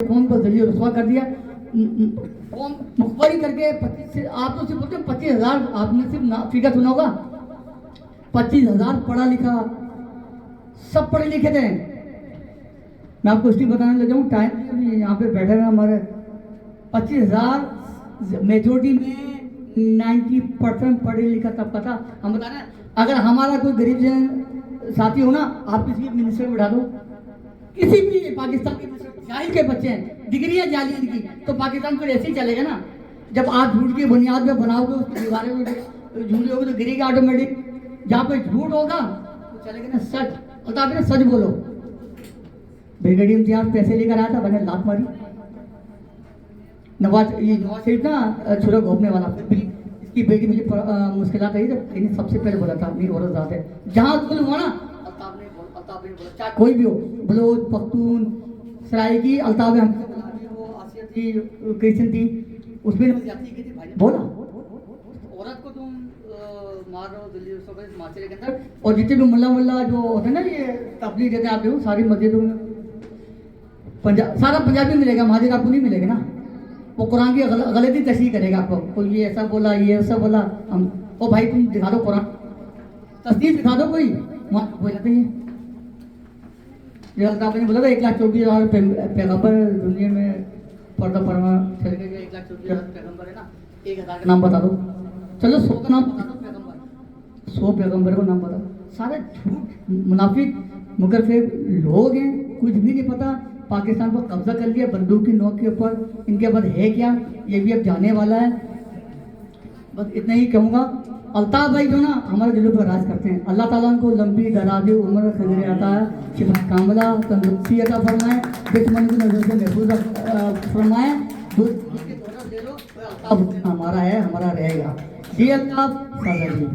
Phone पर जरिए रुसवा कर दिया, फॉर्म मुखबरी करके 25 से आप तो सिर्फ बोलते 25,000, आपने सिर्फ फिगर सुना होगा, 25,000 पढ़ा लिखा, सब पढ़े लिखे थे। मैं आपको इसलिए बताने लगा हूँ, टाइम यहाँ पे बैठे हुए हमारे 25,000 मेजोरिटी में 90% पढ़े लिखा तबका था। हम बता रहे हैं, अगर हमारा कोई गरीब जन साथी हो ना, आप किसी मिनिस्टर में बैठा दो, किसी भी पाकिस्तान के जाहिल के बच्चे हैं, डिग्रियां जाली इनकी, तो पाकिस्तान फिर ऐसे ही चलेगा ना। जब आप झूठ की बुनियाद पे बनाओगे, उसकी दीवारें में झूठे होगे तो गिरेगा ऑटोमेटिक। जहाँ पे झूठ होगा तो चलेगा ना सच। और आप सच बोलो। ब्रिगेडियर इम्तियाज पैसे लेकर आया था, मैंने लात मारी। नवाज शरीफ ना छुरा घोपने वाला, फिर भी इसकी बेटी मुझे मुश्किलात आई, तो मैंने सबसे पहले बोला था मेरी औरत ज़्यादा है। जहाँ तुम हुआ ना, अल्ताफ ने बोला, चाहे कोई भी हो, बलोच पख्तून सराय की, अल्ताफ ने हमसे बोला, वो आसिया थी, क्रिश्चियन थी, उसमें भाई बोला औरत को तुम मार रहे हो दिल्ली माशरे के अंदर। और जितने भी मुल्ला जो होते हैं ना, ये तबलीग देते हैं, आप देखो सारी मस्जिदों में सारा पंजाबी मिलेगा, महाजिर आपको नहीं मिलेगा ना। वो कुरान की गलती तशरीह करेगा आपको, कोई ये ऐसा बोला, ये ऐसा बोला। हम ओ भाई तुम दिखा दो कुरान, तस्दीक दिखा दो कोई बोलते हैं। आपने बोला था 1,24,000 पैगम्बर दुनिया में पर्दा फरमा चले गए, 1,24,000 पैगम्बर है ना, 1,000 का नाम बता दो। चलो 100 का नाम बता दो पैगम्बर, 100 पैगम्बर को नाम बता। सारे झूठ मुनाफिक मुकरफिर लोग हैं, कुछ भी नहीं पता। पाकिस्तान पर कब्जा कर लिया बंदूक की नोक के ऊपर, इनके बाद है क्या ये भी अब जाने वाला है। बस इतना ही कहूँगा। अल्ताफ भाई जो ना हमारे दिलों पर राज करते हैं, अल्लाह ताला उनको लंबी दराज़ी उम्र खजरे आता है, शिफा कामला तंदुरुस्ती अता फरमाए, दुश्मन की नजर से महफूज फरमाए। हमारा है, हमारा रहेगा। जी अल्ताफ सादा जी।